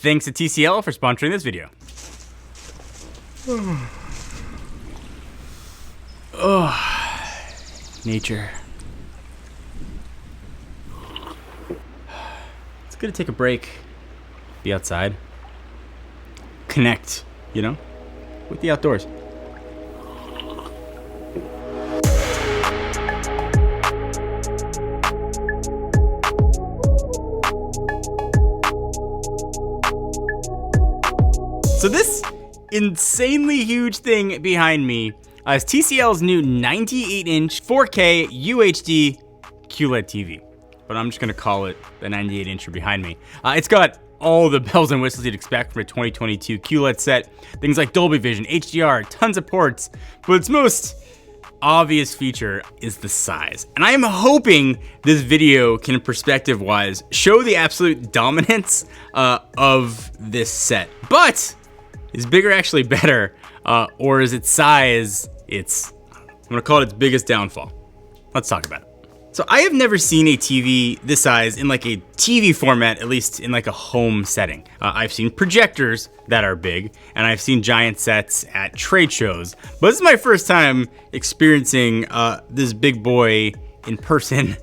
Thanks to TCL for sponsoring this video. Nature. It's good to take a break, be outside, connect, with the outdoors. So this insanely huge thing behind me is TCL's new 98-inch 4K UHD QLED TV. But I'm just going to call it the 98-incher behind me. It's got all the bells and whistles you'd expect from a 2022 QLED set. Things like Dolby Vision, HDR, tons of ports. But its most obvious feature is the size. And I am hoping this video can, perspective-wise, show the absolute dominance of this set. But is bigger actually better? Or is its size I'm gonna call it its biggest downfall? Let's talk about it. So I have never seen a TV this size in like a TV format, at least in like a home setting. I've seen projectors that are big, and I've seen giant sets at trade shows. But this is my first time experiencing this big boy in person,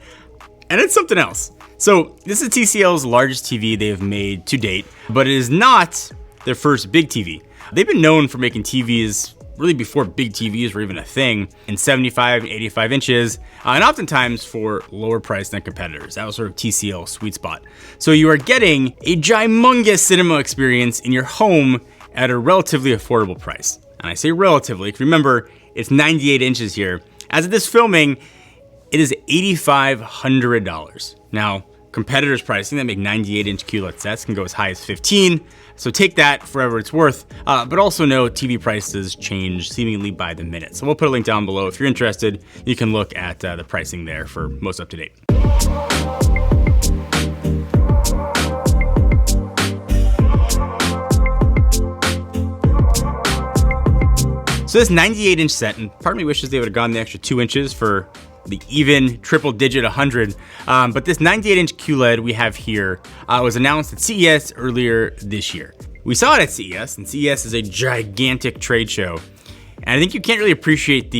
and it's something else. So this is TCL's largest TV they have made to date, but it is not their first big TV. They've been known for making TVs really before big TVs were even a thing, in 75, 85 inches, and oftentimes for lower price than competitors. That was sort of TCL's sweet spot. So you are getting a gymongous cinema experience in your home at a relatively affordable price. And I say relatively, because remember, it's 98 inches here. As of this filming, it is $8,500. Now, competitors' pricing that make 98-inch QLED sets can go as high as $15,000. So take that for whatever it's worth, but also know TV prices change seemingly by the minute. So we'll put a link down below. If you're interested, you can look at the pricing there for most up to date. So this 98-inch set, and part of me wishes they would have gone the extra 2 inches for the even triple-digit 100. But this 98-inch QLED we have here was announced at CES earlier this year. We saw it at CES, and CES is a gigantic trade show. And I think you can't really appreciate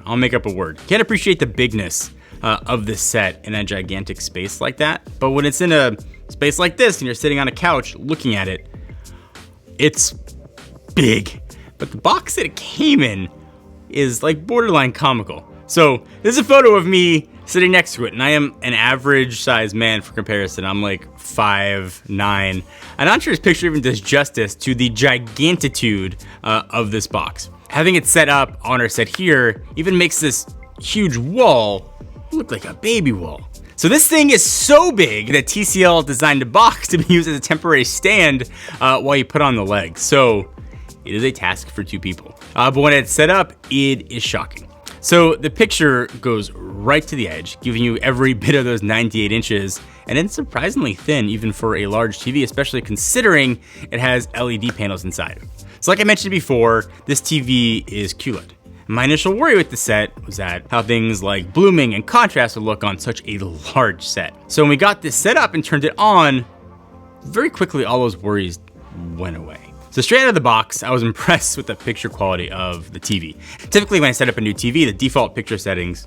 I'll make up a word. You can't appreciate the bigness of this set in a gigantic space like that. But when it's in a space like this and you're sitting on a couch looking at it, it's big. But the box that it came in is like borderline comical. So this is a photo of me sitting next to it, and I am an average sized man for comparison. I'm like 5'9". I'm not sure this picture even does justice to the gigantitude of this box. Having it set up on our set here even makes this huge wall look like a baby wall. So this thing is so big that TCL designed a box to be used as a temporary stand while you put on the legs. So it is a task for 2 people. But when it's set up, it is shocking. So the picture goes right to the edge, giving you every bit of those 98 inches, and it's surprisingly thin even for a large TV, especially considering it has LED panels inside. So like I mentioned before, this TV is QLED. My initial worry with the set was that how things like blooming and contrast would look on such a large set. So when we got this set up and turned it on, very quickly all those worries went away. So straight out of the box, I was impressed with the picture quality of the TV. Typically when I set up a new TV, the default picture settings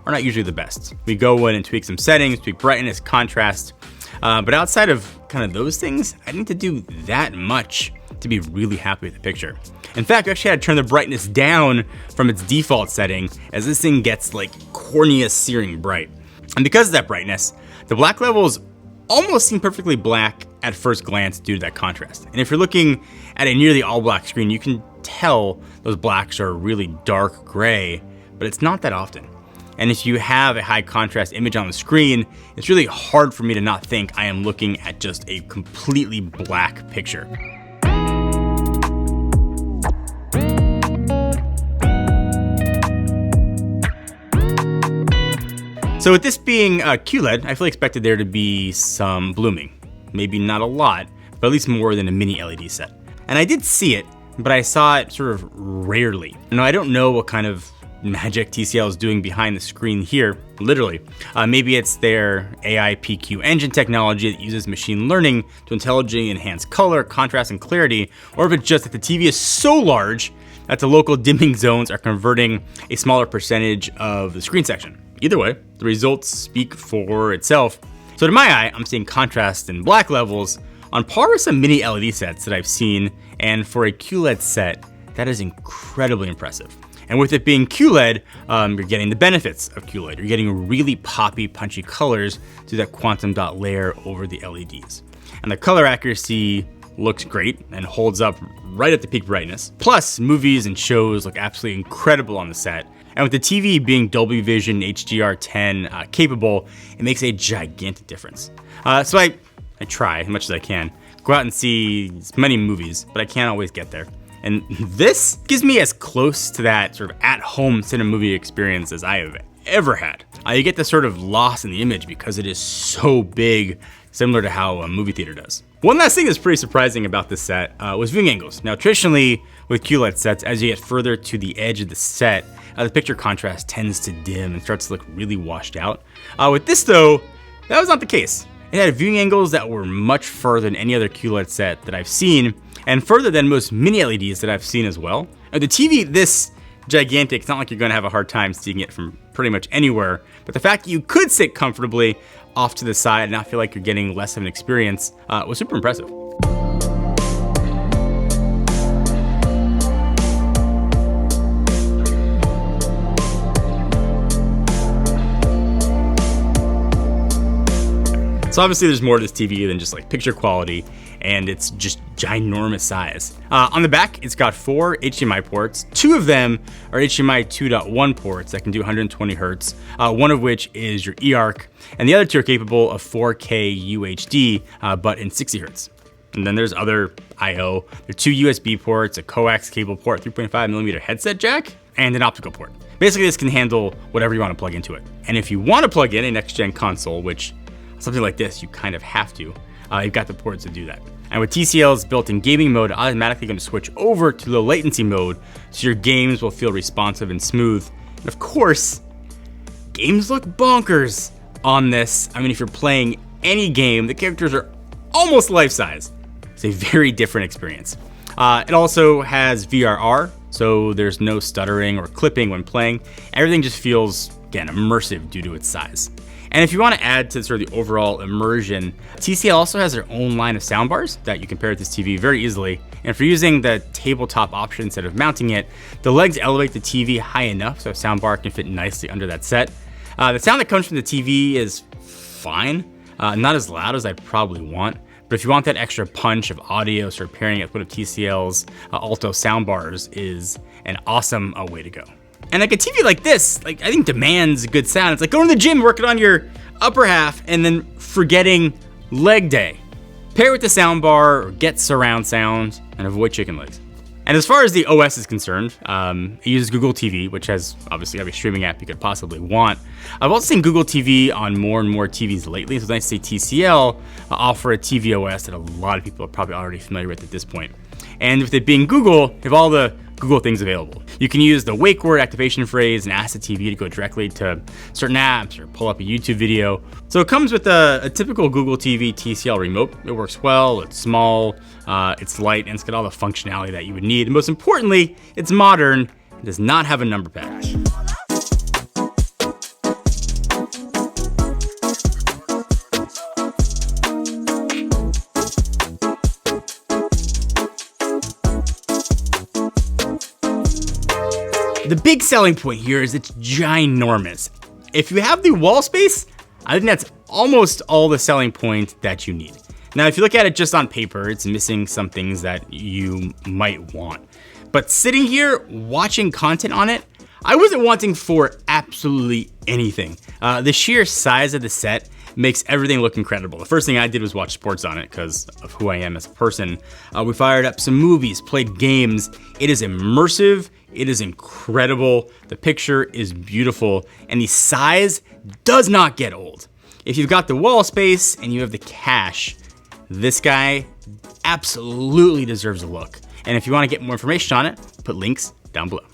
are not usually the best. We go in and tweak some settings, tweak brightness, contrast, but outside of kind of those things, I didn't need to do that much to be really happy with the picture. In fact, I actually had to turn the brightness down from its default setting as this thing gets like cornea searing bright. And because of that brightness, the black levels almost seem perfectly black at first glance due to that contrast. And if you're looking at a nearly all black screen, you can tell those blacks are really dark gray, but it's not that often. And if you have a high contrast image on the screen, it's really hard for me to not think I am looking at just a completely black picture. So with this being QLED, I fully expected there to be some blooming. Maybe not a lot, but at least more than a mini LED set. And I did see it, but I saw it sort of rarely. Now, I don't know what kind of magic TCL is doing behind the screen here, literally. Maybe it's their AI PQ engine technology that uses machine learning to intelligently enhance color, contrast, and clarity, or if it's just that the TV is so large that the local dimming zones are converting a smaller percentage of the screen section. Either way, the results speak for itself. So to my eye, I'm seeing contrast and black levels on par with some mini LED sets that I've seen, and for a QLED set, that is incredibly impressive. And with it being QLED, you're getting the benefits of QLED. You're getting really poppy, punchy colors through that quantum dot layer over the LEDs. And the color accuracy looks great and holds up right at the peak brightness. Plus, movies and shows look absolutely incredible on the set. And with the TV being Dolby Vision HDR10 capable, it makes a gigantic difference. So I try as much as I can, go out and see as many movies, but I can't always get there. And this gives me as close to that sort of at-home cinema movie experience as I have ever had. You get this sort of loss in the image because it is so big, similar to how a movie theater does. One last thing that's pretty surprising about this set was viewing angles. Now, traditionally with QLED sets, as you get further to the edge of the set, the picture contrast tends to dim and starts to look really washed out. With this though, that was not the case. It had viewing angles that were much further than any other QLED set that I've seen, and further than most mini LEDs that I've seen as well. Now, the TV this gigantic, it's not like you're gonna have a hard time seeing it from pretty much anywhere, but the fact that you could sit comfortably off to the side and not feel like you're getting less of an experience was super impressive. So obviously there's more to this TV than just like picture quality, and it's just ginormous size. On the back, it's got 4 HDMI ports. 2 of them are HDMI 2.1 ports that can do 120 hertz, one of which is your eARC, and the other 2 are capable of 4K UHD, but in 60 hertz. And then there's other I/O. There are 2 USB ports, a coax cable port, 3.5mm headset jack, and an optical port. Basically, this can handle whatever you want to plug into it. And if you want to plug in a next-gen console, which something like this, you kind of have to, you've got the ports to do that. And with TCL's built-in gaming mode, automatically going to switch over to low latency mode, so your games will feel responsive and smooth. And of course, games look bonkers on this. I mean, if you're playing any game, the characters are almost life-size. It's a very different experience. It also has VRR, so there's no stuttering or clipping when playing. Everything just feels, again, immersive due to its size. And if you want to add to sort of the overall immersion, TCL also has their own line of soundbars that you can pair with this TV very easily. And for using the tabletop option instead of mounting it, the legs elevate the TV high enough so a soundbar can fit nicely under that set. The sound that comes from the TV is fine, not as loud as I probably want. But if you want that extra punch of audio, sort of pairing it with one of TCL's Alto soundbars is an awesome way to go. And like a TV like this, like I think demands good sound. It's like going to the gym, working on your upper half, and then forgetting leg day. Pair it with the soundbar or get surround sound and avoid chicken legs. And as far as the OS is concerned, it uses Google TV, which has obviously every streaming app you could possibly want. I've also seen Google TV on more and more TVs lately, so it's nice to see TCL offer a TV OS that a lot of people are probably already familiar with at this point. And with it being Google, you have all the Google things available. You can use the wake word activation phrase and ask the TV to go directly to certain apps or pull up a YouTube video. So it comes with a typical Google TV TCL remote. It works well, it's small, it's light, and it's got all the functionality that you would need. And most importantly, it's modern. It does not have a number pad. The big selling point here is it's ginormous. If you have the wall space, I think that's almost all the selling point that you need. Now, if you look at it just on paper, it's missing some things that you might want. But sitting here watching content on it, I wasn't wanting for absolutely anything. The sheer size of the set makes everything look incredible. The first thing I did was watch sports on it because of who I am as a person. We fired up some movies, played games. It is immersive. It is incredible. The picture is beautiful, and the size does not get old. If you've got the wall space and you have the cash, this guy absolutely deserves a look. And if you want to get more information on it, put links down below.